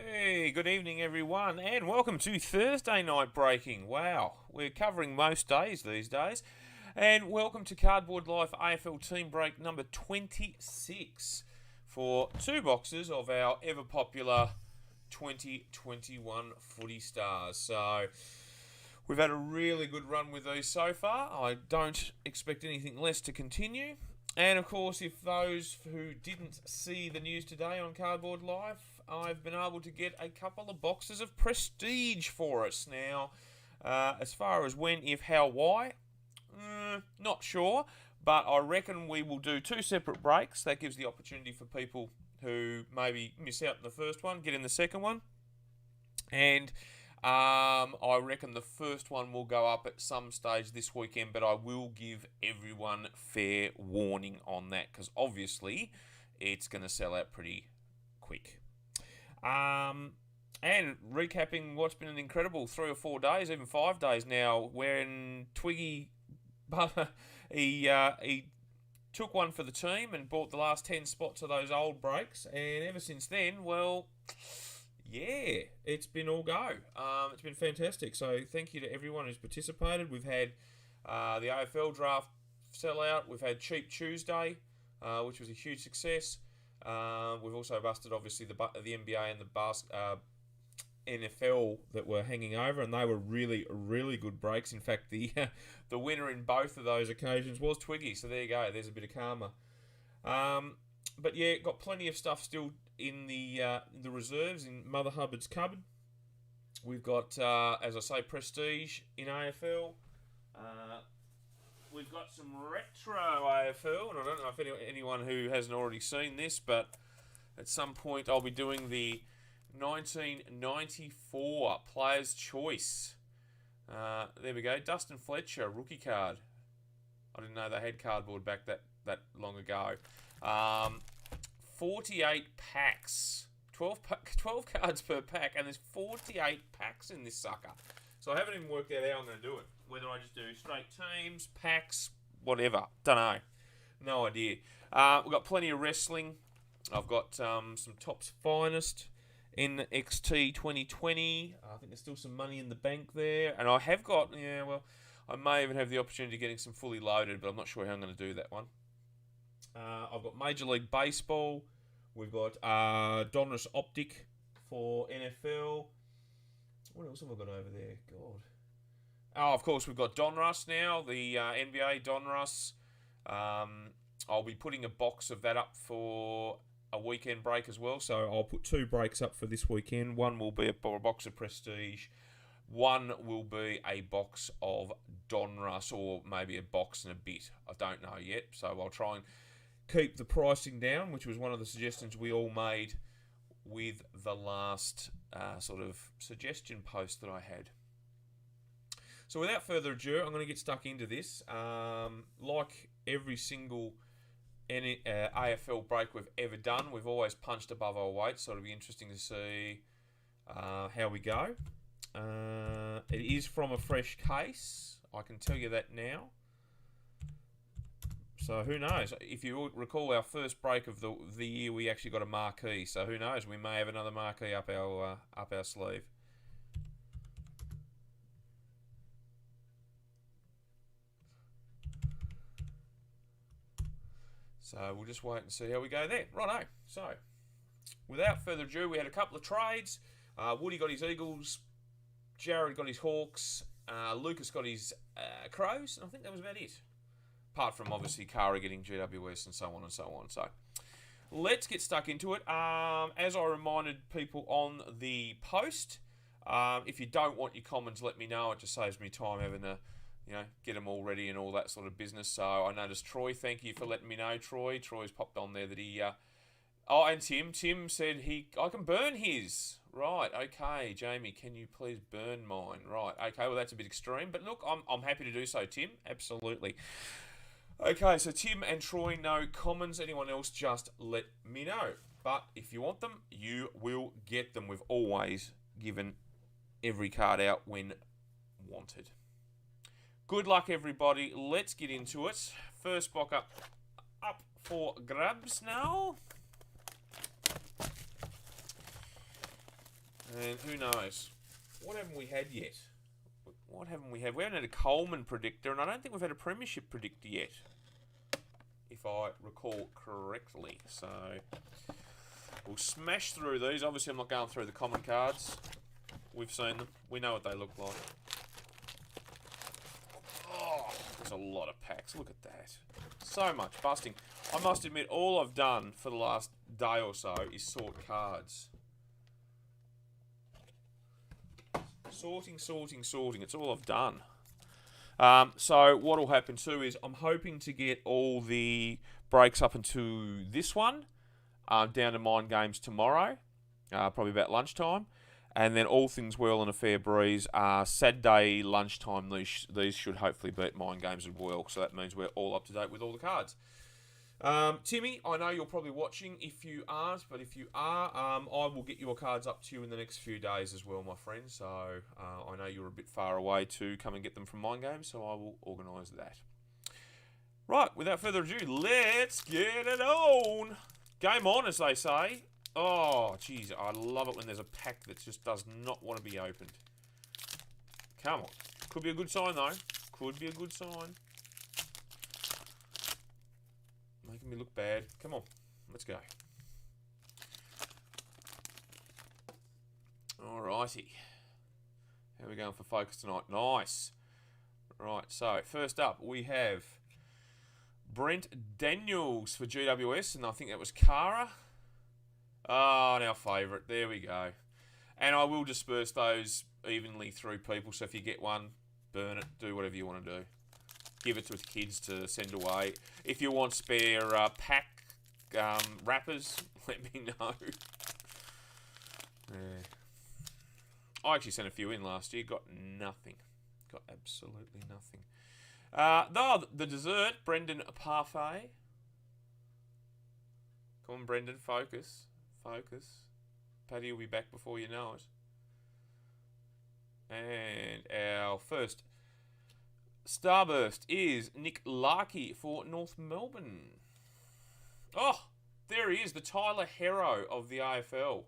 Hey, good evening, everyone, and welcome to Thursday Night Breaking. Wow, we're covering most days these days. And welcome to Cardboard Life AFL Team Break number 26 for two boxes of our ever popular 2021 Footy Stars. So, we've had a really good run with these so far. I don't expect anything less to continue. And of course, if those who didn't see the news today on Cardboard Life, I've been able to get a couple of boxes of prestige for us. Now, as far as when, if, how, why, not sure. But I reckon we will do two separate breaks. That gives the opportunity for people who maybe miss out on the first one, get in the second one. And I reckon the first one will go up at some stage this weekend, but I will give everyone fair warning on that because obviously it's going to sell out pretty quick. And recapping what's been an incredible 3 or 4 days, even 5 days now, when Twiggy, he took one for the team and bought the last 10 spots of those old breaks, and ever since then, well, yeah, it's been all go. It's been fantastic. So thank you to everyone who's participated. We've had the AFL draft sell out. We've had Cheap Tuesday, which was a huge success. We've also busted, obviously, the NBA and the NFL that were hanging over, and they were really, really good breaks. In fact, the the winner in both of those occasions was Twiggy. So there you go. There's a bit of karma. But yeah, got plenty of stuff still in the reserves in Mother Hubbard's cupboard. We've got, as I say, prestige in AFL. We've got some retro AFL, and I don't know if anyone who hasn't already seen this, but at some point I'll be doing the 1994 Player's Choice. There we go, Dustin Fletcher, rookie card. I didn't know they had cardboard back that long ago. 48 packs. 12 cards per pack, and there's 48 packs in this sucker. So I haven't even worked out how I'm going to do it. Whether I just do straight teams, packs, whatever. Don't know. No idea. We've got plenty of wrestling. I've got some Top's Finest in XT 2020. I think there's still some money in the bank there. And I have got, I may even have the opportunity of getting some fully loaded, but I'm not sure how I'm going to do that one. I've got Major League Baseball. We've got Donruss Optic for NFL. What else have I got over there? God. Oh, of course, we've got Donruss now, the NBA Donruss. I'll be putting a box of that up for a weekend break as well. So I'll put 2 breaks up for this weekend. One will be a box of Prestige. One will be a box of Donruss, or maybe a box and a bit. I don't know yet. So I'll try and keep the pricing down, which was one of the suggestions we all made with the last sort of suggestion post that I had. So without further ado, I'm going to get stuck into this. Like every single AFL break we've ever done, we've always punched above our weight, so it'll be interesting to see how we go. It is from a fresh case, I can tell you that now. So who knows? If you recall our first break of the year, we actually got a marquee. So who knows? We may have another marquee up our sleeve. So we'll just wait and see how we go there. Righto. So without further ado, we had a couple of trades. Woody got his Eagles. Jared got his Hawks. Lucas got his Crows. And I think that was about it. Apart from, obviously, Kara getting GWS and so on and so on. So let's get stuck into it. As I reminded people on the post, if you don't want your comments, let me know. It just saves me time having to, get them all ready and all that sort of business. So I noticed Troy. Thank you for letting me know, Troy. Troy's popped on there that he... and Tim. Tim said I can burn his. Right, okay. Jamie, can you please burn mine? Right, okay. Well, that's a bit extreme. But look, I'm happy to do so, Tim. Absolutely. Okay, so Tim and Troy, no comments. Anyone else, just let me know. But if you want them, you will get them. We've always given every card out when wanted. Good luck, everybody. Let's get into it. First box up for grabs now. And who knows? What haven't we had yet? What haven't we had? We haven't had a Coleman predictor, and I don't think we've had a Premiership predictor yet, if I recall correctly. So we'll smash through these. Obviously, I'm not going through the common cards. We've seen them. We know what they look like. Oh, there's a lot of packs. Look at that. So much busting. I must admit, all I've done for the last day or so is sort cards. Sorting. It's all I've done. So what will happen too is I'm hoping to get all the breaks up into this one, down to Mind Games tomorrow, probably about lunchtime. And then all things well and a fair breeze, Saturday lunchtime, these should hopefully beat Mind Games as well. So that means we're all up to date with all the cards. Timmy, I know you're probably watching. If you aren't, but if you are, I will get your cards up to you in the next few days as well, my friend. So I know you're a bit far away to come and get them from Mind Games, so I will organise that. Right, without further ado, let's get it on. Game on, as they say. Oh, jeez, I love it when there's a pack that just does not want to be opened. Come on. Could be a good sign, though. Could be a good sign. Making me look bad. Come on. Let's go. Alrighty. How are we going for focus tonight? Nice. Right, so first up we have Brent Daniels for GWS, and I think that was Cara. Oh, and our favourite. There we go. And I will disperse those evenly through people, so if you get one, burn it, do whatever you want to do. Give it to the kids to send away. If you want spare pack wrappers, let me know. Yeah. I actually sent a few in last year, got nothing. Got absolutely nothing. The dessert, Brendan Parfait. Come on, Brendan, focus. Focus. Paddy will be back before you know it. And our first Starburst is Nick Larkey for North Melbourne. Oh, there he is, the Tyler Hero of the AFL.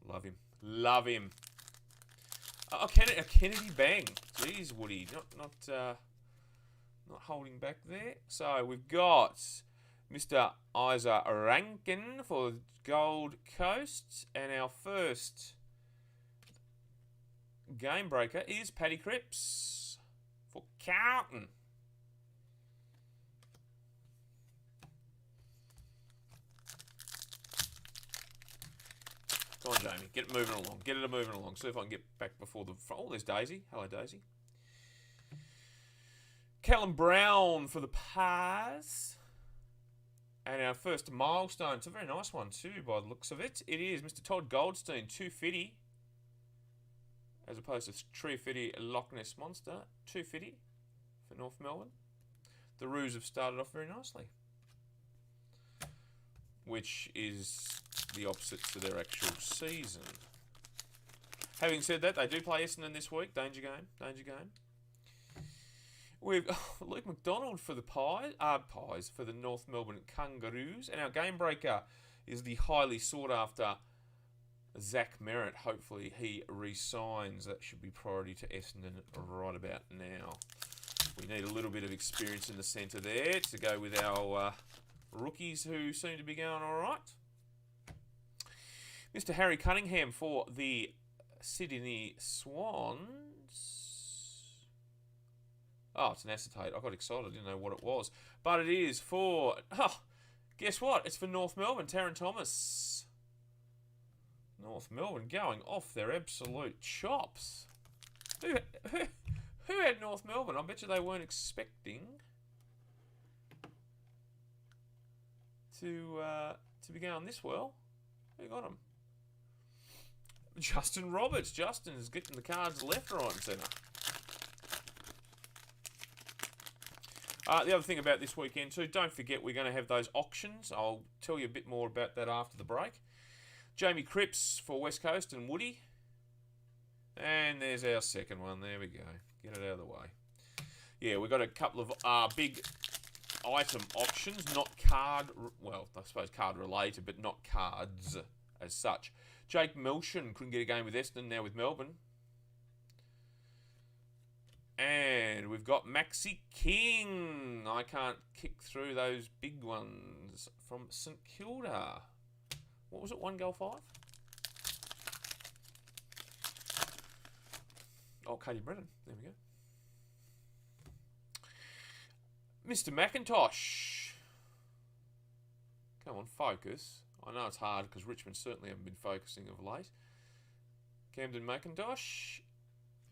Love him. Love him. Oh, Kennedy Bang. Jeez, Woody. Not holding back there. So we've got Mr. Isa Rankin for Gold Coast. And our first game breaker is Paddy Cripps for Carlton. Come on, Jamie. Get it moving along. Get it moving along. See if I can get back before the... Oh, there's Daisy. Hello, Daisy. Callum Brown for the Pars. And our first milestone. It's a very nice one too, by the looks of it. It is Mr. Todd Goldstein, 250. As opposed to 350 Loch Ness Monster. 250 for North Melbourne. The Roos have started off very nicely. Which is the opposite to their actual season. Having said that, they do play Essendon this week. Danger game. Danger game. We've Luke McDonald for the Pies for the North Melbourne Kangaroos. And our game breaker is the highly sought after Zach Merritt. Hopefully he re-signs. That should be priority to Essendon right about now. We need a little bit of experience in the centre there to go with our rookies who seem to be going all right. Mr. Harry Cunningham for the Sydney Swans. Oh, it's an acetate. I got excited. I didn't know what it was. But it is for... Oh, guess what? It's for North Melbourne. Taron Thomas. North Melbourne going off their absolute chops. Who had North Melbourne? I bet you they weren't expecting to be going this well. Who got him? Justin Roberts. Justin is getting the cards left, right and centre. The other thing about this weekend too, don't forget we're going to have those auctions. I'll tell you a bit more about that after the break. Jamie Cripps for West Coast and Woody. And there's our second one. There we go. Get it out of the way. Yeah, we've got a couple of big item auctions, not card... Well, I suppose card related, but not cards as such. Jake Milshin couldn't get a game with Essendon, now with Melbourne. And we've got Maxi King. I can't kick through those big ones from St Kilda. What was it? 1 goal 5? Oh, Katie Brennan. There we go. Mr. McIntosh. Come on, focus. I know it's hard because Richmond certainly haven't been focusing of late. Camden McIntosh.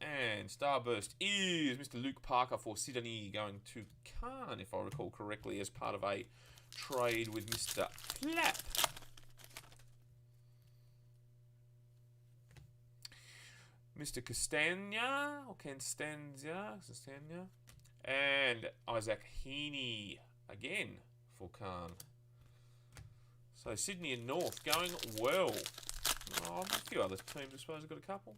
And Starburst is Mr. Luke Parker for Sydney, going to Khan, if I recall correctly, as part of a trade with Mr. Flap. Mr. Castagna, or Constanza, and Isaac Heaney again for Khan. So Sydney and North going well. Oh, a few other teams, I suppose, have got a couple.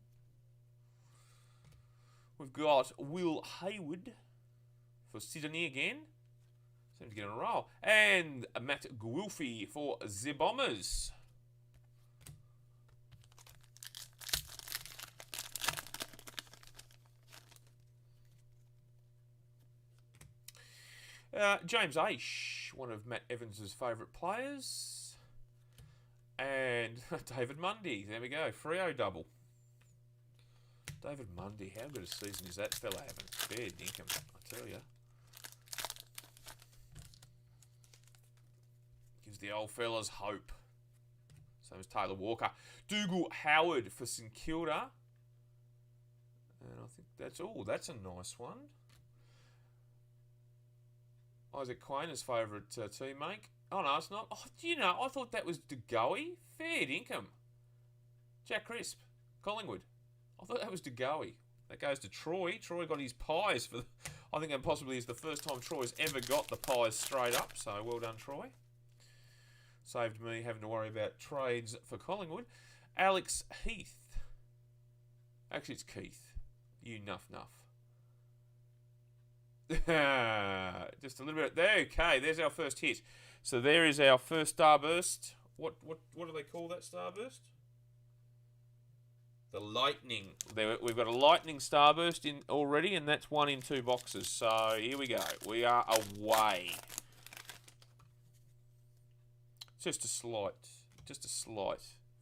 We've got Will Hayward for Sydney again. Seems to get on a roll. And Matt Gwilfie for the Bombers. James Aish, one of Matt Evans' favourite players. And David Mundy. There we go. Freo double. David Mundy, how good a season is that fella having? Fair dinkum, I tell you. Gives the old fellas hope. Same as Taylor Walker. Dougal Howard for St Kilda. And I think that's all. That's a nice one. Isaac Quainer's favourite teammate. Oh, no, it's not. Oh, do you know, I thought that was DeGoey. Fair dinkum. Jack Crisp, Collingwood. I thought that was DeGoey. That goes to Troy. Troy got his pies for... I think that possibly is the first time Troy's ever got the pies straight up. So, well done, Troy. Saved me having to worry about trades for Collingwood. Alex Heath. Actually, it's Keith. You nuff. Just a little bit... There, okay, there's our first hit. So, there is our first starburst. What do they call that starburst? The lightning. We've got a lightning starburst in already, and that's 1 in 2 boxes. So here we go. We are away. Just a slight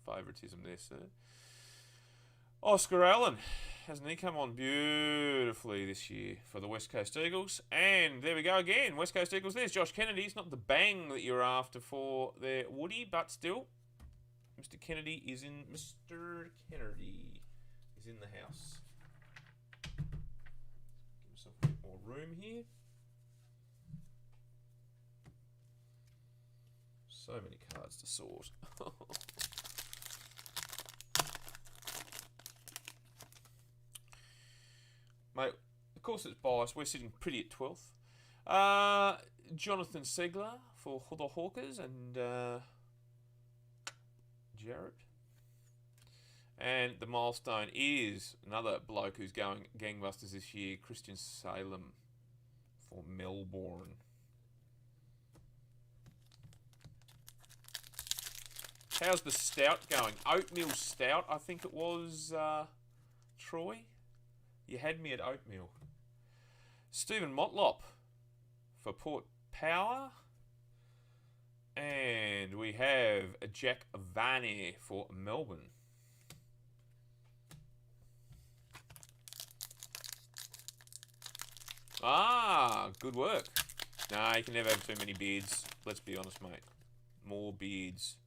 favouritism there, sir. Oscar Allen, hasn't he come on beautifully this year for the West Coast Eagles? And there we go again. West Coast Eagles. There's Josh Kennedy. It's not the bang that you're after for their Woody, but still. Mr. Kennedy is in the house. Give myself a bit more room here. So many cards to sort. Mate, of course it's biased. We're sitting pretty at 12th. Jonathan Segler for the Hawkers and Jarrett. And the milestone is another bloke who's going gangbusters this year, Christian Salem for Melbourne. How's the stout going? Oatmeal stout, I think it was, Troy. You had me at oatmeal. Stephen Motlop for Port Power. And we have Jack Varney for Melbourne. Ah, good work. Nah, you can never have too many beards. Let's be honest, mate. More beards.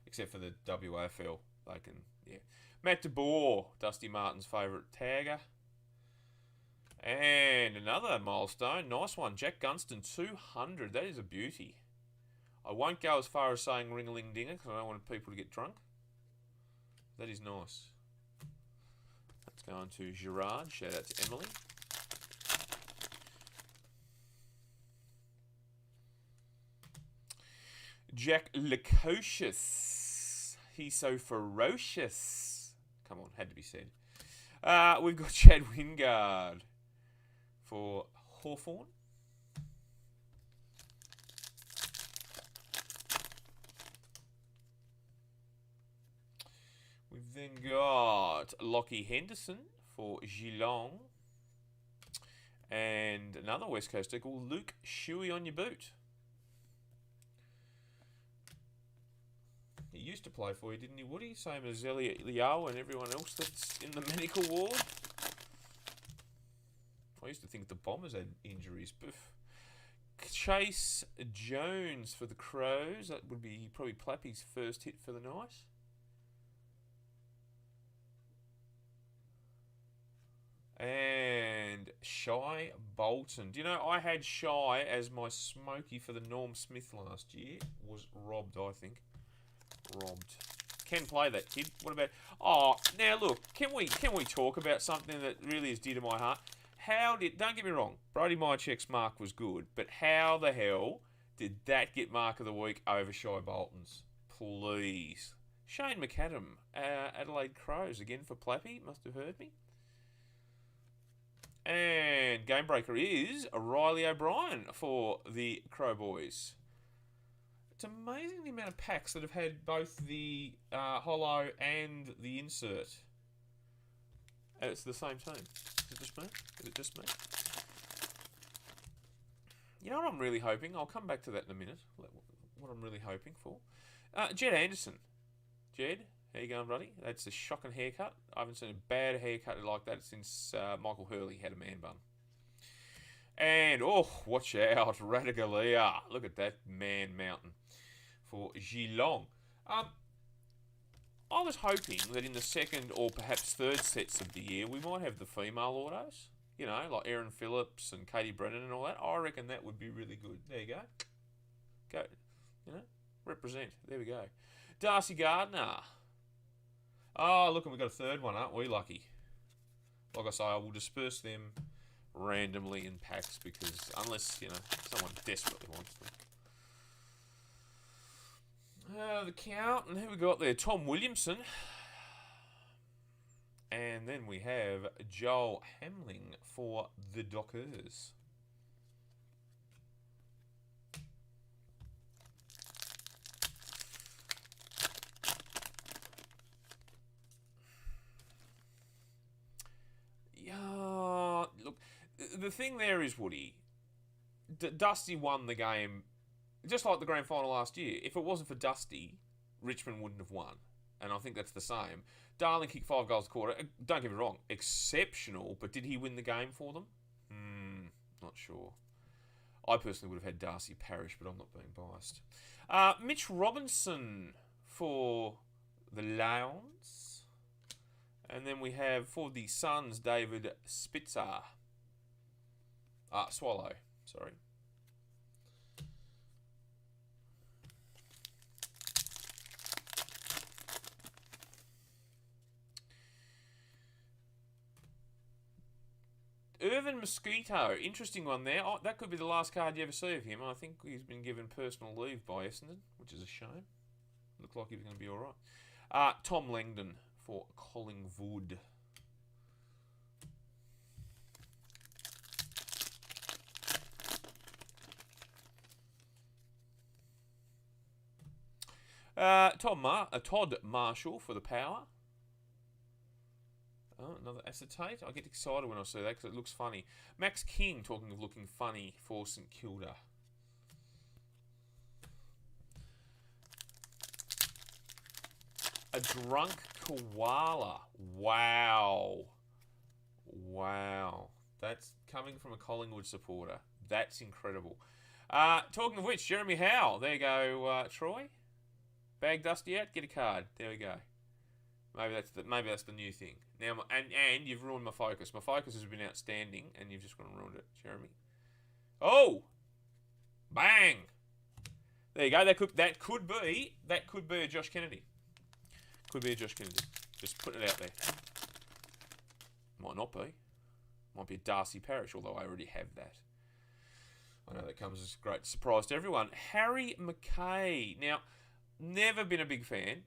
Except for the WAFL. They can, yeah. Matt DeBoer, Dusty Martin's favourite tagger. And another milestone. Nice one. Jack Gunston, 200. That is a beauty. I won't go as far as saying ring-a-ling-dinger because I don't want people to get drunk. That is nice. That's going to Gerard. Shout out to Emily. Jack Lacocious. He's so ferocious. Come on, had to be said. We've got Chad Wingard for Hawthorn. got Lockie Henderson for Geelong. And another West Coast equal, Luke Shuey on your boot. He used to play for you, didn't he, Woody? Same as Elliot Liao and everyone else that's in the medical ward. I used to think the Bombers had injuries. Boof. Chase Jones for the Crows. That would be probably Plappy's first hit for the night. And Shy Bolton. Do you know, I had Shy as my smoky for the Norm Smith last year. Was robbed, I think. Robbed. Can play that kid. What about... Oh, now look, can we talk about something that really is dear to my heart? Don't get me wrong, Brody Mychek's mark was good, but how the hell did that get mark of the week over Shy Bolton's? Please. Shane McAdam, Adelaide Crows, again for Plappy, must have heard me. And game breaker is Riley O'Brien for the Crow Boys. It's amazing the amount of packs that have had both the holo and the insert. And it's the same team. Is it just me? Is it just me? You know what I'm really hoping? I'll come back to that in a minute. What I'm really hoping for. Jed Anderson. Jed, how you going, buddy? That's a shocking haircut. I haven't seen a bad haircut like that since Michael Hurley had a man bun. And, oh, watch out, Radagalia. Look at that man mountain for Geelong. I was hoping that in the second or perhaps third sets of the year, we might have the female autos. You know, like Erin Phillips and Katie Brennan and all that. I reckon that would be really good. There you go. Go, you know, represent. There we go. Darcy Gardner. Oh, look, and we've got a third one, aren't we? Lucky. Like I say, I will disperse them randomly in packs because unless, you know, someone desperately wants them. The count, and who we got there? Tom Williamson. And then we have Joel Hamling for the Dockers. Yeah, look, the thing there is, Woody, Dusty won the game just like the grand final last year. If it wasn't for Dusty, Richmond wouldn't have won. And I think that's the same. Darling kicked 5 goals a quarter. Don't get me wrong, exceptional. But did he win the game for them? Not sure. I personally would have had Darcy Parish, but I'm not being biased. Mitch Robinson for the Lions. And then we have for the Suns, David Spitzer. Swallow, sorry. Irvin Mosquito, interesting one there. Oh, that could be the last card you ever see of him. I think he's been given personal leave by Essendon, which is a shame. Looked like he was going to be all right. Tom Langdon for Collingwood. Todd Marshall for the Power. Oh, another acetate. I get excited when I see that because it looks funny. Max King, talking of looking funny, for St Kilda. A drunk koala. Wow. Wow. That's coming from a Collingwood supporter. That's incredible. Talking of which, Jeremy Howe. There you go, Troy. Bag Dusty out, get a card. There we go. Maybe that's the new thing. Now, and you've ruined my focus. My focus has been outstanding, and you've just gone and ruined it, Jeremy. Oh, bang! There you go. That could be a Josh Kennedy. Could be a Josh Kennedy. Just putting it out there. Might not be. Might be a Darcy Parish, although I already have that. I know that comes as a great surprise to everyone. Harry McKay. Now, never been a big fan.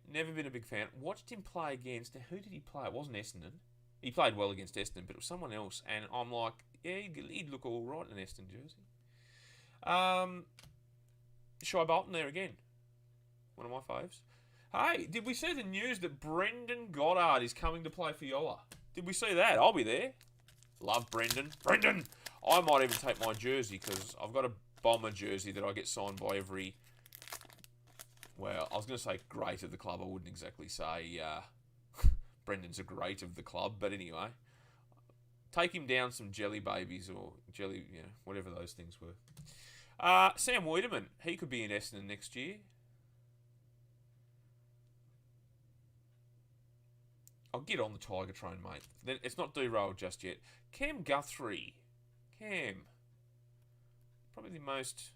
Watched him play against... Now, who did he play? It wasn't Essendon. He played well against Essendon, but it was someone else. And I'm like, yeah, he'd look all right in an Essendon jersey. Shy Bolton there again. One of my faves. Hey, did we see the news that Brendan Goddard is coming to play for Yolla? Did we see that? I'll be there. Love Brendan. Brendan! I might even take my jersey because I've got a Bomber jersey that I get signed by every... Well, I was going to say great of the club. I wouldn't exactly say Brendan's a great of the club. But anyway, take him down some jelly babies or jelly, whatever those things were. Sam Wiedemann, he could be in Essendon next year. I'll get on the Tiger train, mate. It's not derailed just yet. Cam Guthrie. Cam. Probably the most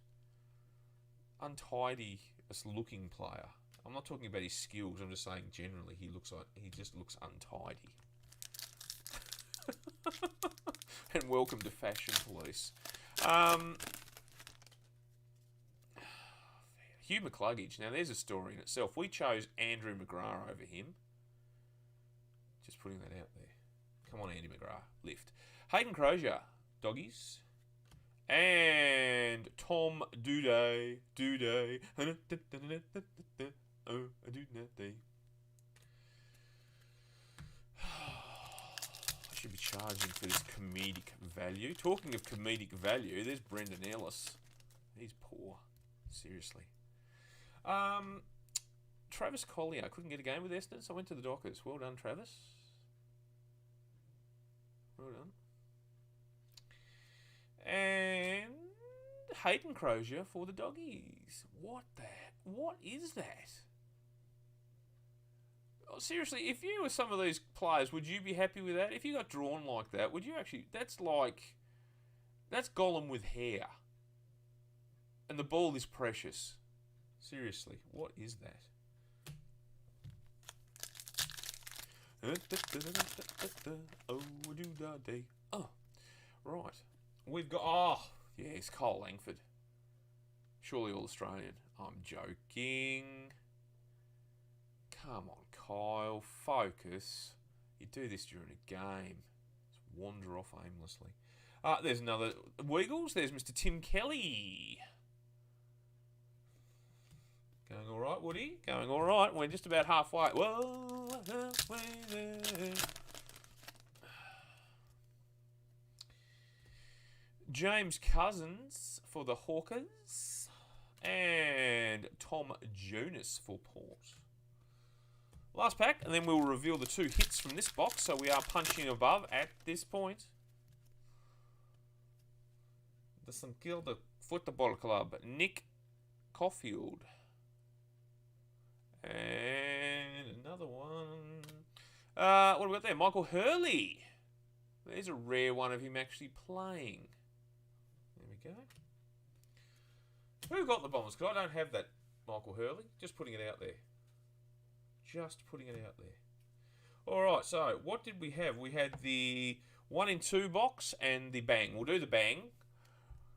untidy looking player. I'm not talking about his skills. I'm just saying generally he just looks untidy. And welcome to Fashion Police. Hugh McCluggage. Now there's a story in itself. We chose Andrew McGrath over him. Just putting that out there. Come on, Andy McGrath. Lift. Hayden Crozier. Doggies. And Tom Duday. Oh, I do nothing. I should be charging for this comedic value. Talking of comedic value, there's Brendan Ellis. He's poor. Seriously. Travis Collier. Couldn't get a game with Essendon, so I went to the Dockers. Well done, Travis. Well done. And Hayden Crozier for the Doggies. What is that? Oh, seriously, if you were some of these players, would you be happy with that? If you got drawn like that, would you actually... That's Gollum with hair. And the ball is precious. Seriously, what is that? Oh, right. We've got... Oh, yes, Kyle Langford. Surely all Australian. I'm joking. Come on, Kyle. Focus. You do this during a game. Just wander off aimlessly. There's another Weagles. There's Mr. Tim Kelly. Going all right, Woody? Going all right. We're just about halfway. Whoa, halfway there. James Cousins for the Hawkers. And Tom Jonas for Port. Last pack, and then we'll reveal the two hits from this box. So we are punching above at this point. The St Kilda Football Club. Nick Caulfield. And another one. What have we got there? Michael Hurley. There's a rare one of him actually playing. There we go. Who got the Bombers? Because I don't have that Michael Hurley. Just putting it out there. Just putting it out there. Alright, so what did we have? We had the 1 in 2 box and the bang. We'll do the bang.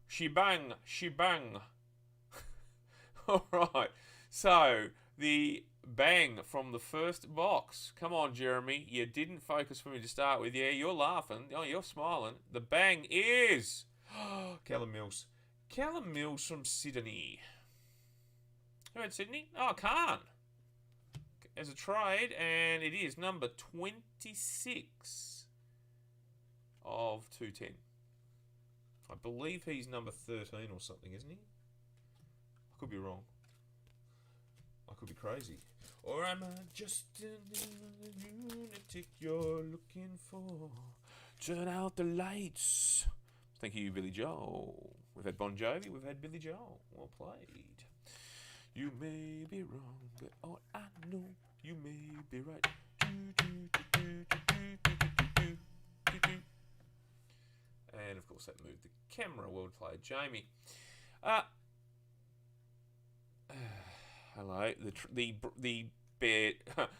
Shebang. Shebang. Alright, so the bang from the first box. Come on, Jeremy. You didn't focus for me to start with. Yeah, you're laughing. Oh, you're smiling. The bang is... Callum Mills. Callum Mills from Sydney. Who had Sydney? Oh, Khan. As a trade, and it is number 26 of 210. I believe he's number 13 or something, isn't he? I could be wrong. I could be crazy. Or am I just a lunatic you're looking for? Turn out the lights. Thank you, Billy Joel. We've had Bon Jovi, we've had Billy Joel. Well played. You may be wrong, but all I know, you may be right. And of course that moved the camera. Well played, Jamie. Hello, the bear,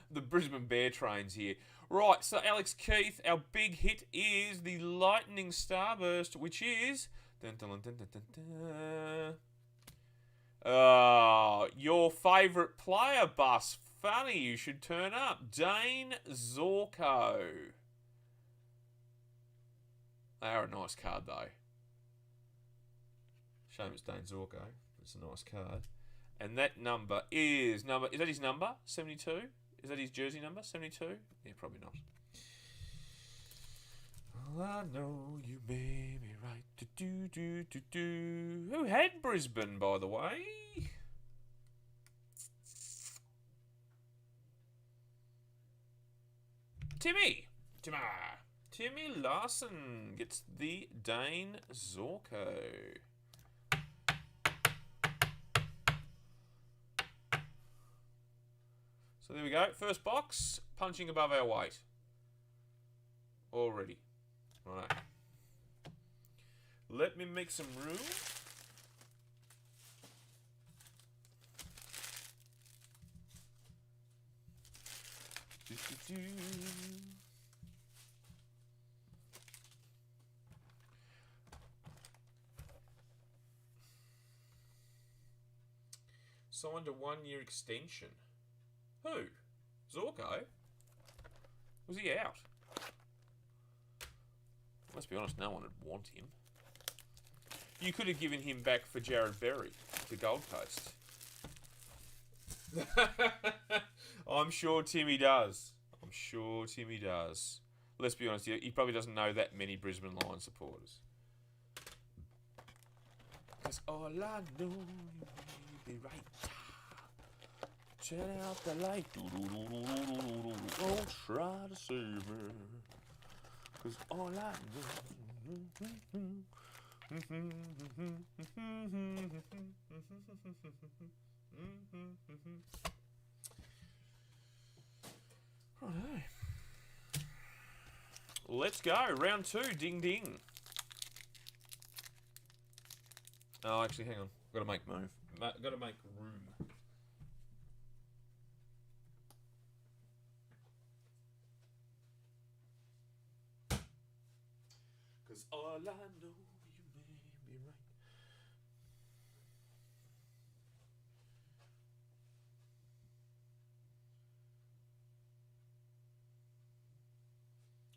the Brisbane Bear trains here. Right, so Alex Keith, our big hit is the Lightning Starburst, which is your favourite player, Bus. Funny, you should turn up. Dane Zorko. They are a nice card, though. Shame it's Dane Zorko. It's a nice card. And that number is Is that his number? 72. Is that his jersey number? 72. Yeah, probably not. Well, I know you may be right. Who had Brisbane, by the way? Timmy Larson gets the Dane Zorko. So there we go. First box, punching above our weight. Already. Right. Let me make some room. Signed a 1-year extension. Who? Zorko? Was he out? Let's be honest, no one would want him. You could have given him back for Jared Berry to Gold Coast. I'm sure Timmy does. Let's be honest, he probably doesn't know that many Brisbane Lions supporters. Because all I know, you may be right. Turn out the light. Don't try to save me. Because all I know. Righto. Let's go. Round 2. Ding ding. Oh, actually, hang on. Got to make move. Got to make room. Because all I know, you may be right.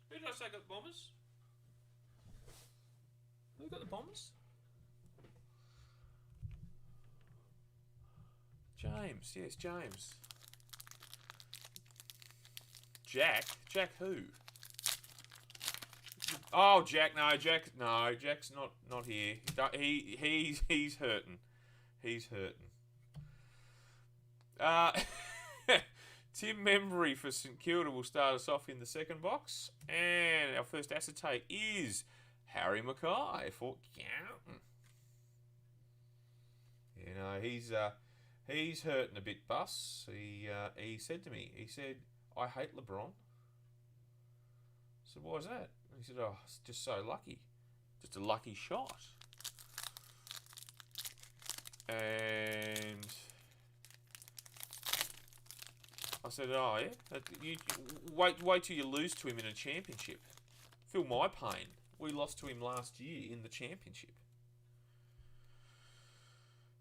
Who did I say got the Bombers? Who got the Bombers? James, yes, James. Jack? Jack who? Oh, Jack, Jack's not here. He's hurting. He's hurting. Tim Membry for St Kilda will start us off in the second box. And our first acetate is Harry Mackay for Carlton. You know, he's hurting a bit, Bus. He said to me, I hate LeBron. I said, why is that? He said, oh, it's just so lucky. Just a lucky shot. And I said, oh, yeah? You wait till you lose to him in a championship. Feel my pain. We lost to him last year in the championship.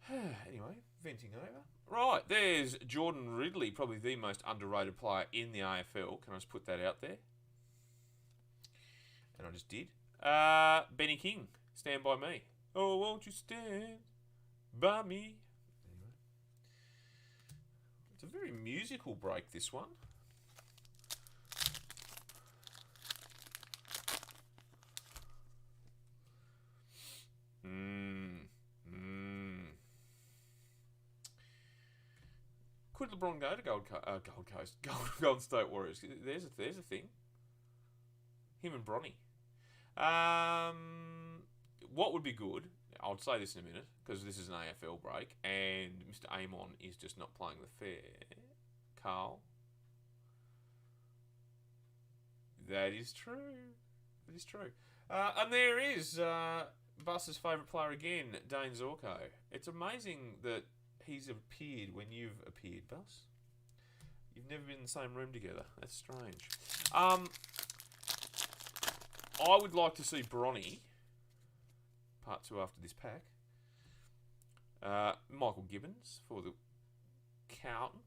Anyway, venting over. Right, there's Jordan Ridley, probably the most underrated player in the AFL. Can I just put that out there? And I just did. Benny King, Stand By Me. Oh, won't you stand by me? Anyway. It's a very musical break, this one. Could LeBron go to Gold Coast? Golden State Warriors. There's a thing. Him and Bronny. What would be good? I'll say this in a minute because this is an AFL break, and Mr. Amon is just not playing the fair. Carl. That is true. That is true. And there is Bus's favourite player again, Dane Zorko. It's amazing that he's appeared when you've appeared, Bus. You've never been in the same room together. That's strange. I would like to see Bronny, part 2 after this pack. Michael Gibbons for the Carlton.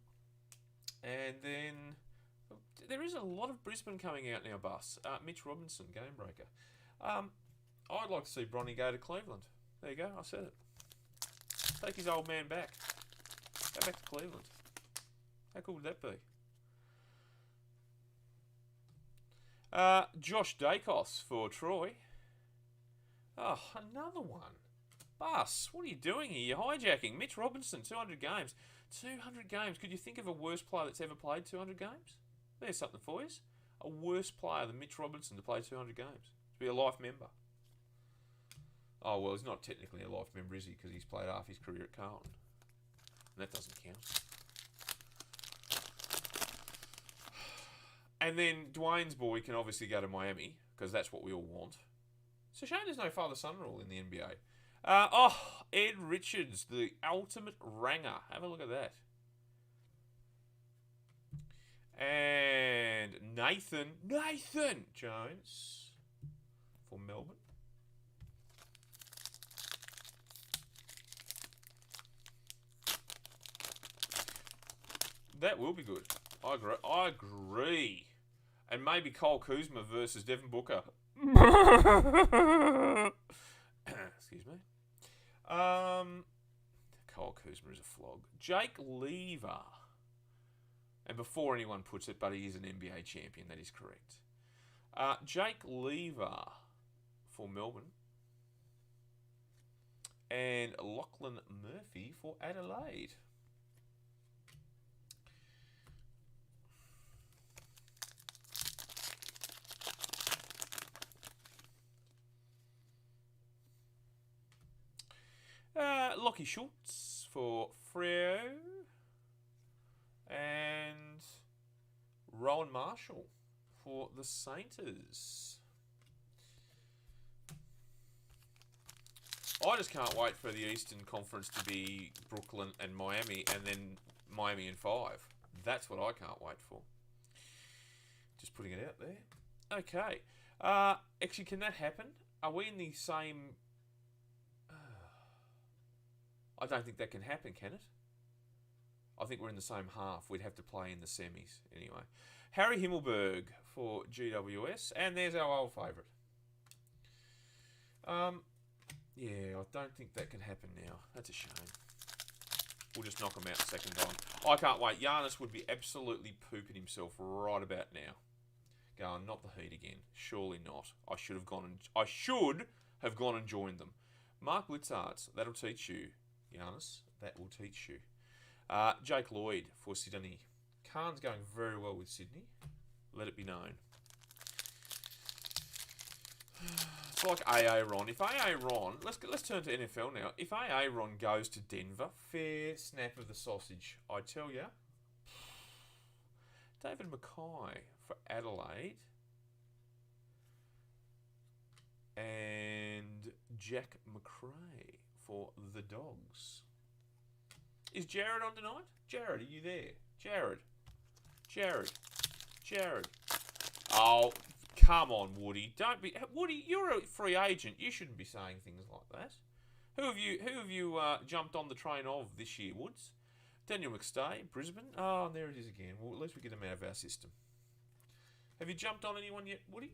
And then there is a lot of Brisbane coming out now, Bus. Mitch Robinson, game breaker. I'd like to see Bronny go to Cleveland. There you go, I said it. Take his old man back. Go back to Cleveland. How cool would that be? Josh Dacos for Troy. Oh, another one. Bus, what are you doing here? You're hijacking. Mitch Robinson, 200 games. 200 games. Could you think of a worse player that's ever played 200 games? There's something for you. A worse player than Mitch Robinson to play 200 games. To be a life member. Oh, well, he's not technically a life member, is he? Because he's played half his career at Carlton. And that doesn't count. And then Dwayne's boy can obviously go to Miami, because that's what we all want. It's a shame there's no father-son rule in the NBA. Ed Richards, the ultimate ranger. Have a look at that. And Nathan Jones for Melbourne. That will be good. I agree. And maybe Cole Kuzma versus Devin Booker. Excuse me. Cole Kuzma is a flog. Jake Lever. And before anyone puts it, but he is an NBA champion. That is correct. Jake Lever for Melbourne. And Lachlan Murphy for Adelaide. Lockie Schultz for Freo. And Rowan Marshall for the Saints. I just can't wait for the Eastern Conference to be Brooklyn and Miami, and then Miami in 5. That's what I can't wait for. Just putting it out there. Okay. Actually, can that happen? Are we in the same... I don't think that can happen, can it? I think we're in the same half. We'd have to play in the semis anyway. Harry Himmelberg for GWS. And there's our old favourite. Yeah, I don't think that can happen now. That's a shame. We'll just knock him out second time. I can't wait. Giannis would be absolutely pooping himself right about now. Going, not the Heat again. Surely not. I should have gone and joined them. Mark Blitzards, that'll teach you. Giannis, that will teach you. Jake Lloyd for Sydney. Khan's going very well with Sydney. Let it be known. It's like AA Ron. If AA Ron, let's turn to NFL now. If AA Ron goes to Denver, fair snap of the sausage, I tell you. David Mackay for Adelaide. And Jack McRae for the Dogs. Is Jared on tonight? Jared, are you there? Jared. Oh, come on, Woody. Don't be... Woody, you're a free agent. You shouldn't be saying things like that. Who have you jumped on the train of this year, Woods? Daniel McStay, Brisbane. Oh, and there it is again. Well, at least we get them out of our system. Have you jumped on anyone yet, Woody?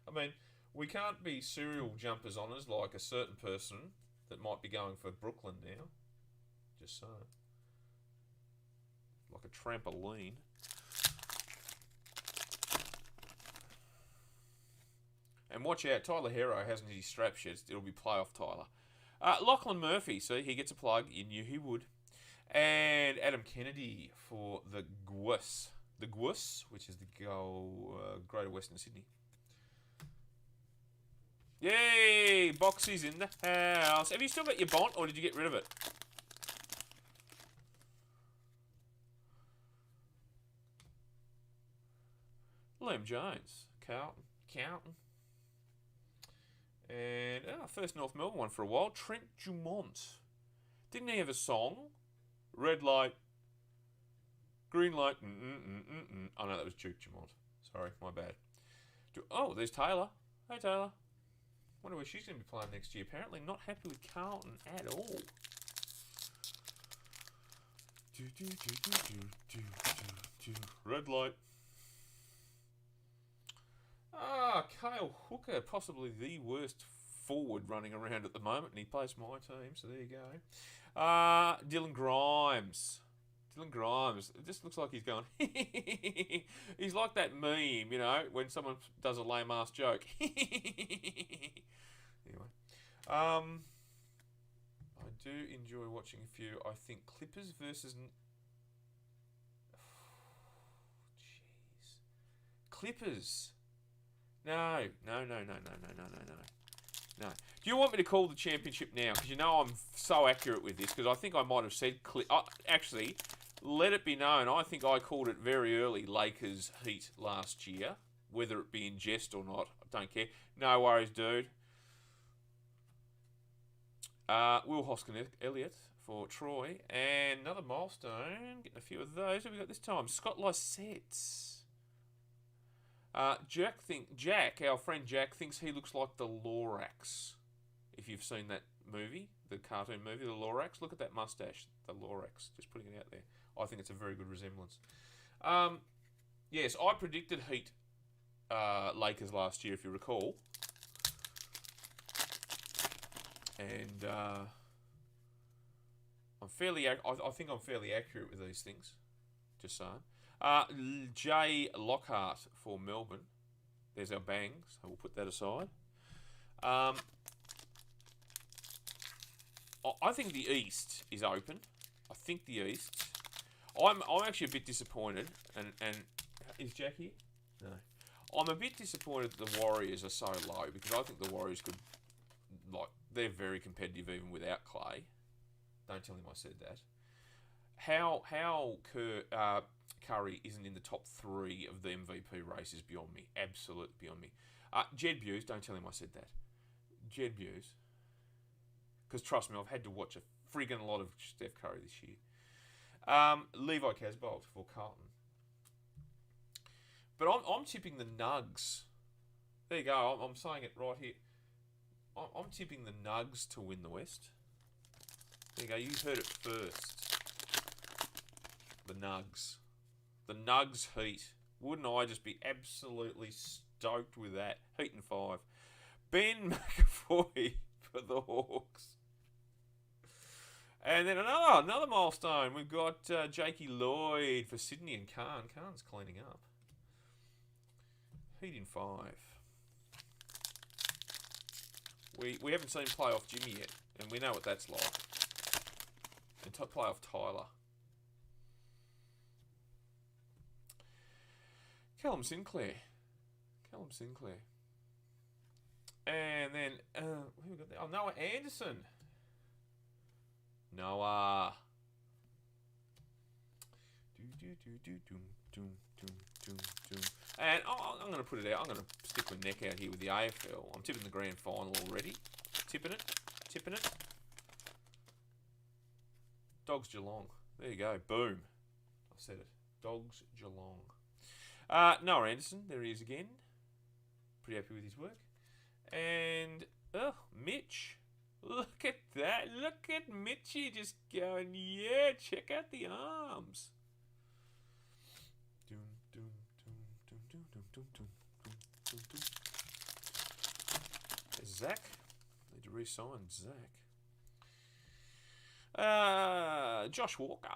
I mean, we can't be serial jumpers on us like a certain person that might be going for Brooklyn now. Just so. Like a trampoline. And watch out, Tyler Hero hasn't his strap yet. It'll be playoff Tyler. Lachlan Murphy, see, he gets a plug. You knew he would. And Adam Kennedy for the GWS. The GWS, which is the Greater Western Sydney. Yay! Boxy's in the house. Have you still got your Bont, or did you get rid of it? Liam Jones. Carlton. And first North Melbourne one for a while. Trent Dumont. Didn't he have a song? Red light. Green light. Oh no, that was Duke Dumont. Sorry, my bad. Oh, there's Taylor. Hey Taylor. Wonder where she's going to be playing next year. Apparently not happy with Carlton at all. Red light. Kyle Hooker, possibly the worst forward running around at the moment, and he plays for my team, so there you go. Dylan Grimes. Dylan Grimes. It just looks like he's going... He's like that meme, you know, when someone does a lame-ass joke. Anyway. I do enjoy watching a few. I think Clippers versus... Jeez. Clippers. No. Do you want me to call the championship now? Because you know I'm so accurate with this, because I think I might have said... actually, let it be known, I think I called it very early, Lakers Heat last year. Whether it be in jest or not, I don't care. No worries, dude. Will Hoskin-Elliott for Troy. And another milestone. Getting a few of those. What have we got this time? Scott Lysette. Jack, our friend Jack, thinks he looks like the Lorax. If you've seen that movie, the cartoon movie, the Lorax, look at that mustache, the Lorax. Just putting it out there. I think it's a very good resemblance. Yes, I predicted Heat Lakers last year, if you recall. And I think I'm fairly accurate with these things. Just saying. Jay Lockhart for Melbourne. There's our bangs. So we'll put that aside. I think the East is open. I think the East. I'm actually a bit disappointed. And is Jack here? No. I'm a bit disappointed that the Warriors are so low, because I think the Warriors could, they're very competitive even without Clay. Don't tell him I said that. How Curry isn't in the top 3 of the MVP race is beyond me. Absolutely beyond me. Jed Hughes, don't tell him I said that. Jed Hughes. Because trust me, I've had to watch a friggin' lot of Steph Curry this year. Levi Casbolt for Carlton. But I'm tipping the Nugs. There you go. I'm saying it right here. I'm tipping the Nugs to win the West. There you go. You heard it first. The Nugs. The Nugs Heat. Wouldn't I just be absolutely stoked with that? Heat and 5. Ben McAvoy for the Hawks. And then another milestone. We've got Jakey Lloyd for Sydney and Khan. Khan's cleaning up. Heat in 5. We haven't seen playoff Jimmy yet, and we know what that's like. And playoff Tyler. Callum Sinclair. And then, who we got there? Oh, Noah Anderson. Noah. And I'm going to put it out. I'm going to stick my neck out here with the AFL. I'm tipping the grand final already. Tipping it. Dogs Geelong. There you go. Boom. I said it. Dogs Geelong. Noah Anderson. There he is again. Pretty happy with his work. And, Mitch. Look at that. Look at Mitchie just going, yeah, check out the arms. Zach. Need to re-sign Zach. Josh Walker.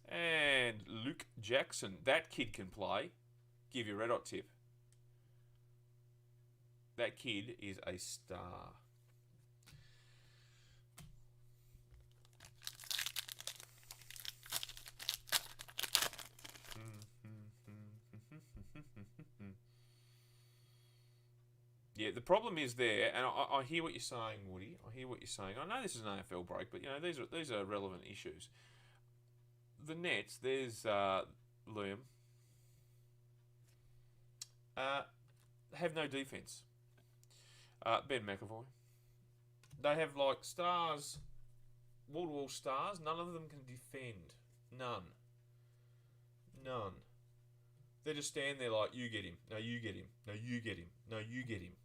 And Luke Jackson. That kid can play. Give you a red hot tip. That kid is a star. Yeah, the problem is there, and I hear what you're saying, Woody. I hear what you're saying. I know this is an AFL break, but you know these are relevant issues. The Nets, there's Liam. Have no defense. Ben McAvoy. They have like stars, wall-to-wall stars. None of them can defend. None. They just stand there like, you get him. No, you get him. No, you get him. No, you get him.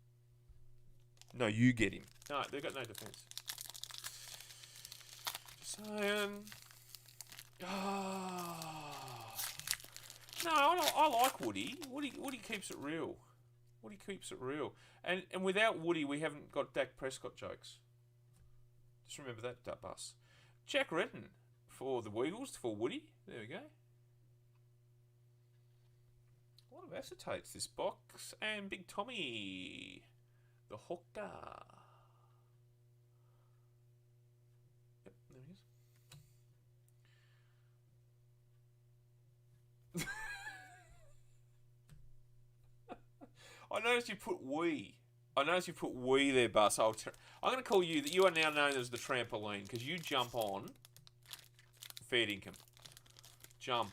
No, you get him. No, they've got no defence. So, no, I like Woody. Woody keeps it real. Woody keeps it real. And without Woody, we haven't got Dak Prescott jokes. Just remember that bus. Jack Redden for the Weagles, for Woody. There we go. A lot of acetates, this box. And Big Tommy, the hooker. Yep, there he is. I noticed you put we. I noticed you put we there, Bus. I'm going to call you, that you are now known as the trampoline, because you jump on fair income. Jump.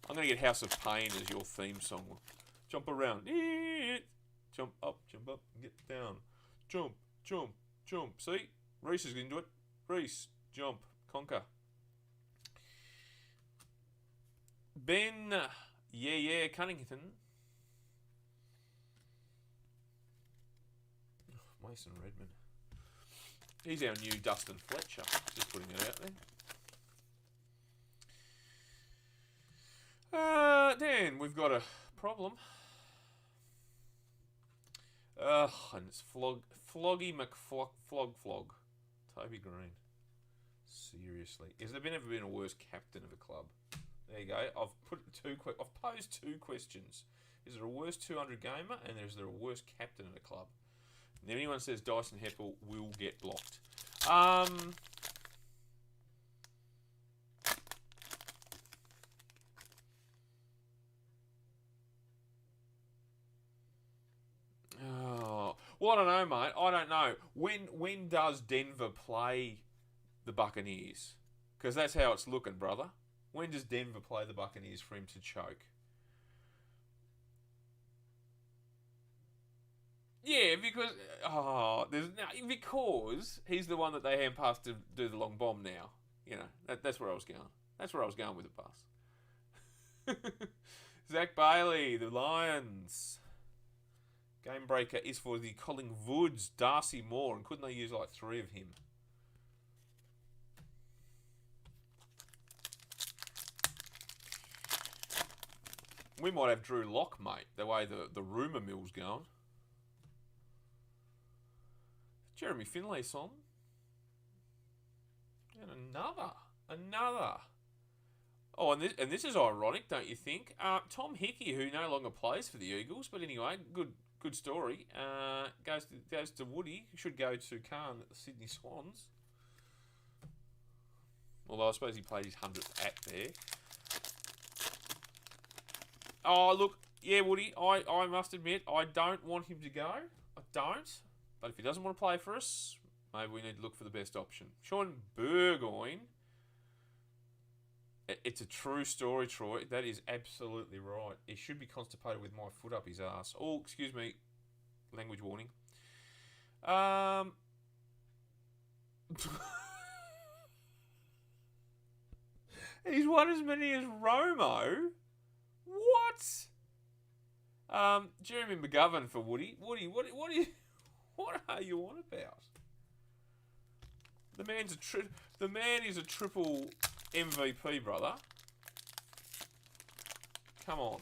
I'm going to get House of Pain as your theme song. Jump around. Jump up, and get down. Jump, jump, jump. See? Reese is going to do it. Reese, jump, conquer. Ben, yeah, Cunnington. Mason Redmond. He's our new Dustin Fletcher. Just putting it out there. Dan, we've got a problem. And it's Floggy McFlog. Toby Green. Seriously. Has there ever been a worse captain of a club? There you go. I've posed two questions. Is there a worse 200 gamer, and is there a worse captain of a club? And if anyone says Dyson Heppel, will get blocked. Oh, well, I don't know, mate. I don't know. When does Denver play the Buccaneers? Because that's how it's looking, brother. When does Denver play the Buccaneers for him to choke? Yeah, because because he's the one that they hand pass to do the long bomb now. You know, that's where I was going. That's where I was going with the bus. Zach Bailey, the Lions. Game breaker is for the Collingwoods, Darcy Moore, and couldn't they use like 3 of him? We might have Drew Lock, mate, the way the rumour mill's going. Jeremy Finlay's on. And another. Oh, and this is ironic, don't you think? Tom Hickey, who no longer plays for the Eagles, but anyway, good story. Goes to Woody. Should go to Khan at the Sydney Swans. Although I suppose he played his 100th at there. Oh, look, yeah, Woody, I must admit, I don't want him to go. I don't. But if he doesn't want to play for us, maybe we need to look for the best option. Sean Burgoyne. It's a true story, Troy. That is absolutely right. He should be constipated with my foot up his ass. Oh, excuse me. Language warning. He's won as many as Romo. What? Jeremy McGovern for Woody. Woody, what are you on about? The man is a triple MVP, brother. Come on.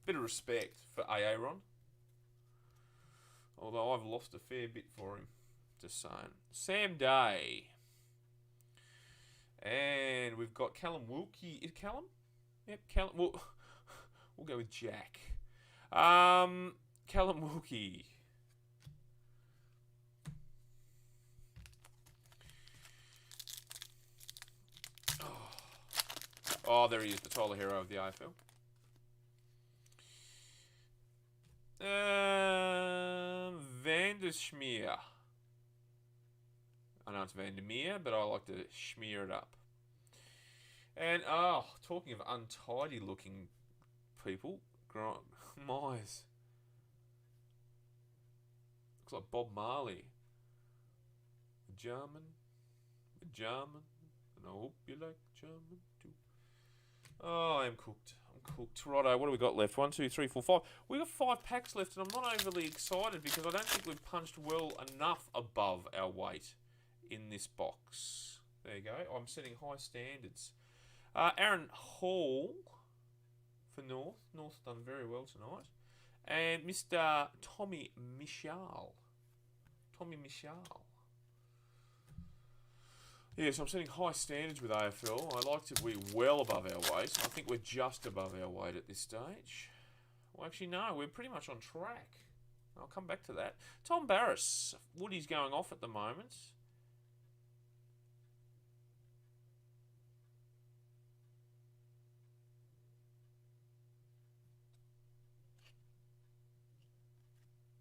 Bit of respect for Aaron. Although I've lost a fair bit for him. Just saying. Sam Day. And we've got Callum Wilkie. Is Callum? Yep, Callum. We'll go with Jack. Callum Wilkie. Oh, there he is, the Tyler Hero of the AFL. Vandersmeer. I know it's Vandermeer, but I like to smear it up. And, talking of untidy looking people, Myers. Looks like Bob Marley. German, and I hope you like German too. Oh, I'm cooked. Righto, what do we got left? 1, 2, 3, 4, 5. We've got 5 packs left, and I'm not overly excited because I don't think we've punched well enough above our weight in this box. There you go. I'm setting high standards. Aaron Hall for North. North's done very well tonight. And Mr. Tommy Michel. Tommy Michel. Yes, I'm setting high standards with AFL. I like to be well above our weight. I think we're just above our weight at this stage. Well, actually, no, we're pretty much on track. I'll come back to that. Tom Barris. Woody's going off at the moment.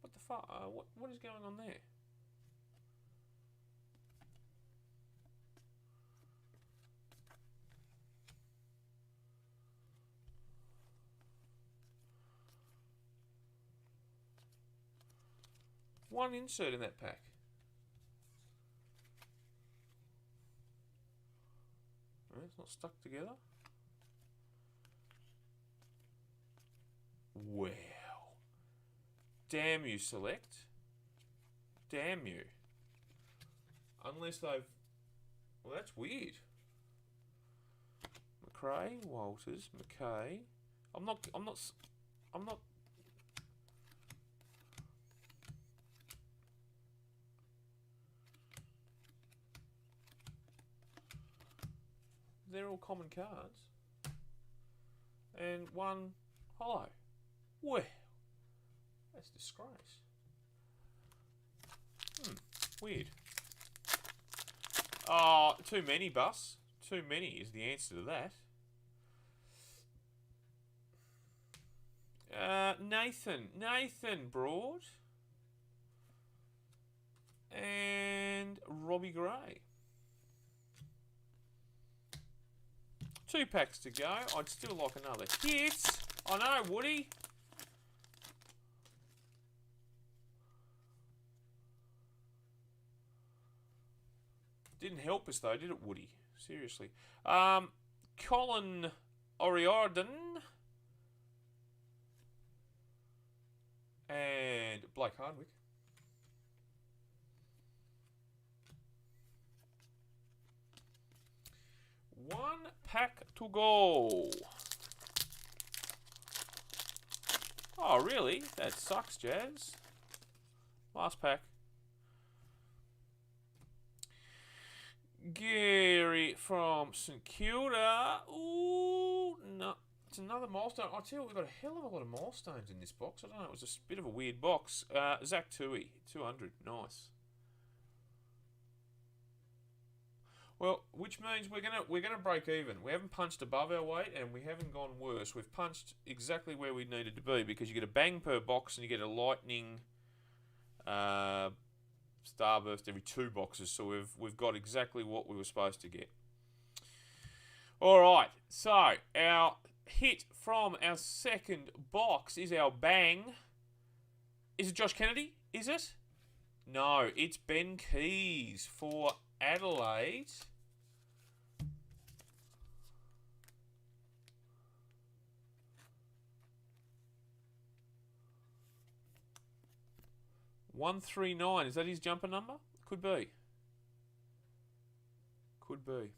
What the fuck? What is going on there? One insert in that pack. It's not stuck together. Wow. Damn you, Select. Damn you. Unless they've... Well, that's weird. McRae, Walters, McKay. I'm not... They're all common cards. And one hollow. Well, that's disgrace. Weird. Oh, too many, Bus. Too many is the answer to that. Nathan Broad. And Robbie Gray. 2 packs to go. I'd still like another hit. I know, Woody. Didn't help us though, did it, Woody? Seriously. Colin O'Riordan. And Blake Hardwick. One pack to go. Oh, really? That sucks, Jazz. Last pack. Gary from St Kilda. Ooh, no. It's another milestone. I'll tell you, we've got a hell of a lot of milestones in this box. I don't know, it was a bit of a weird box. Zach Tui, 200. Nice. Well, which means we're gonna break even. We haven't punched above our weight, and we haven't gone worse. We've punched exactly where we needed to be, because you get a bang per box, and you get a lightning starburst every 2 boxes. So we've got exactly what we were supposed to get. All right. So our hit from our second box is our bang. Is it Josh Kennedy? Is it? No, it's Ben Keys for Adelaide. $139. Is that his jumper number? Could be. Could be.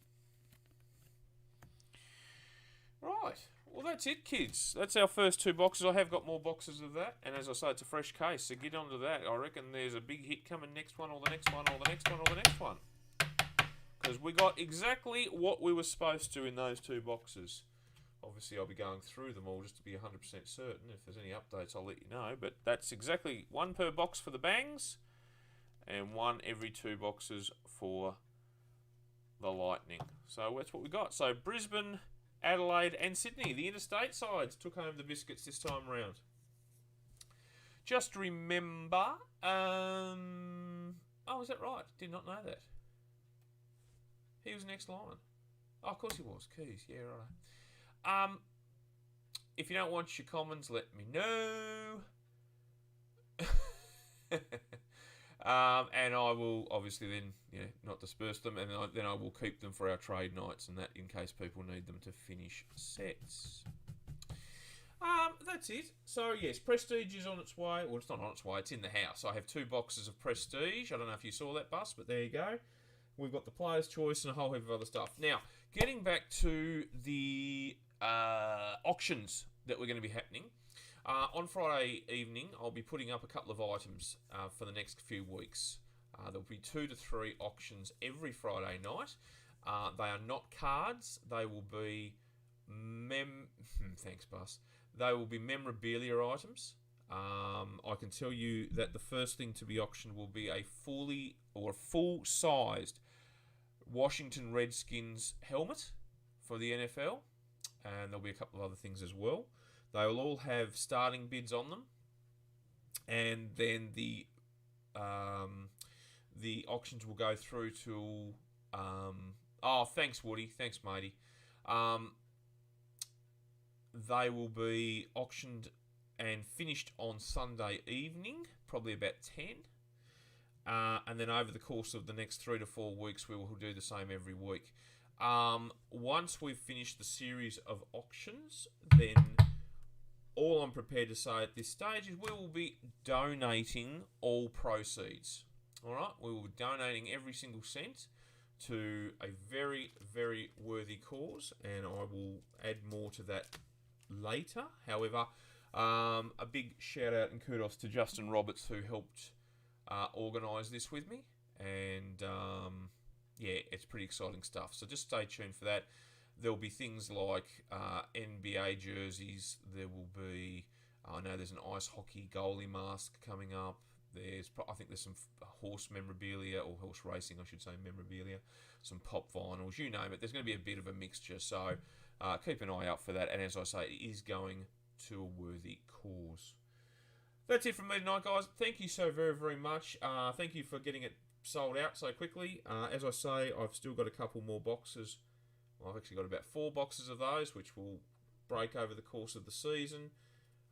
Right. Well, that's it, kids. That's our first 2 boxes. I have got more boxes of that. And as I say, it's a fresh case. So get on to that. I reckon there's a big hit coming next one, or the next one, or the next one, or the next one. Because we got exactly what we were supposed to in those 2 boxes. Obviously, I'll be going through them all just to be 100% certain. If there's any updates, I'll let you know. But that's exactly 1 per box for the bangs, and 1 every 2 boxes for the Lightning. So that's what we got. So Brisbane, Adelaide, and Sydney, the interstate sides, took home the biscuits this time round. Just remember... oh, is that right? Did not know that. He was next line. Oh, of course he was. Keys. Yeah, right. If you don't want your commons, let me know. And I will obviously then, not disperse them, and then I will keep them for our trade nights and that, in case people need them to finish sets. That's it. So yes, Prestige is on its way. Well, it's not on its way. It's in the house. I have 2 boxes of Prestige. I don't know if you saw that, Bus, but there you go. We've got the Player's Choice and a whole heap of other stuff. Now, getting back to the auctions that were going to be happening. On Friday evening, I'll be putting up a couple of items for the next few weeks. There'll be 2 to 3 auctions every Friday night. They are not cards. They will be thanks, Bus. They will be memorabilia items. I can tell you that the first thing to be auctioned will be a full-sized Washington Redskins helmet for the NFL, and there'll be a couple of other things as well. They will all have starting bids on them, and then the auctions will go through till thanks Woody, thanks matey. They will be auctioned and finished on Sunday evening, probably about 10. And then over the course of the next 3 to 4 weeks, we will do the same every week. Once we've finished the series of auctions, then all I'm prepared to say at this stage is we will be donating all proceeds. All right? We will be donating every single cent to a very, very worthy cause, and I will add more to that later. However, a big shout out and kudos to Justin Roberts, who helped organise this with me, and it's pretty exciting stuff. So just stay tuned for that. There'll be things like NBA jerseys. There will be, I know there's an ice hockey goalie mask coming up. I think there's some horse memorabilia, or horse racing, I should say, memorabilia. Some pop vinyls, you name it. There's going to be a bit of a mixture, so keep an eye out for that. And as I say, it is going to a worthy cause. That's it from me tonight, guys. Thank you so very, very much. Thank you for getting it sold out so quickly. As I say, I've still got a couple more boxes. I've actually got about 4 boxes of those, which will break over the course of the season.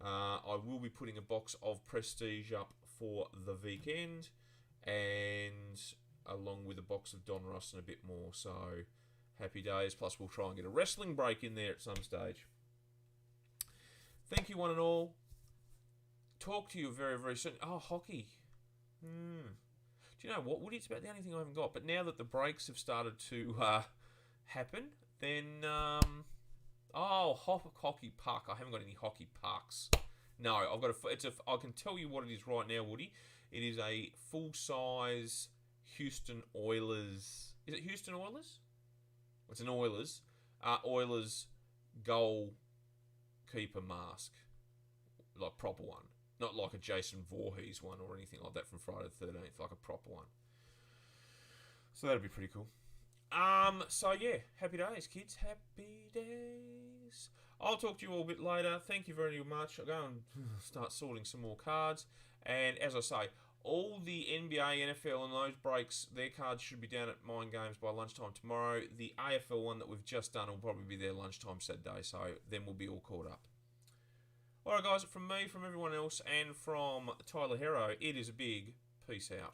I will be putting a box of Prestige up for the weekend, and along with a box of Don Ross and a bit more. So happy days. Plus, we'll try and get a wrestling break in there at some stage. Thank you, one and all. Talk to you very, very soon. Oh, hockey. Do you know what, Woody? It's about the only thing I haven't got. But now that the breaks have started to happen, then hockey puck. I haven't got any hockey pucks. No, I've got I can tell you what it is right now, Woody. It is a full-size Houston Oilers. Is it Houston Oilers? It's an Oilers. Oilers goalkeeper mask, like proper one, not like a Jason Voorhees one or anything like that from Friday the 13th, like a proper one. So that'd be pretty cool. So yeah, happy days, kids. Happy days. I'll talk to you all a bit later. Thank you very much. I'll go and start sorting some more cards. And as I say, all the NBA, NFL and those breaks, their cards should be down at Mind Games by lunchtime tomorrow. The AFL one that we've just done will probably be there lunchtime Saturday, so then we'll be all caught up. Alright guys, from me, from everyone else, and from Tyler Hero, it is a big peace out.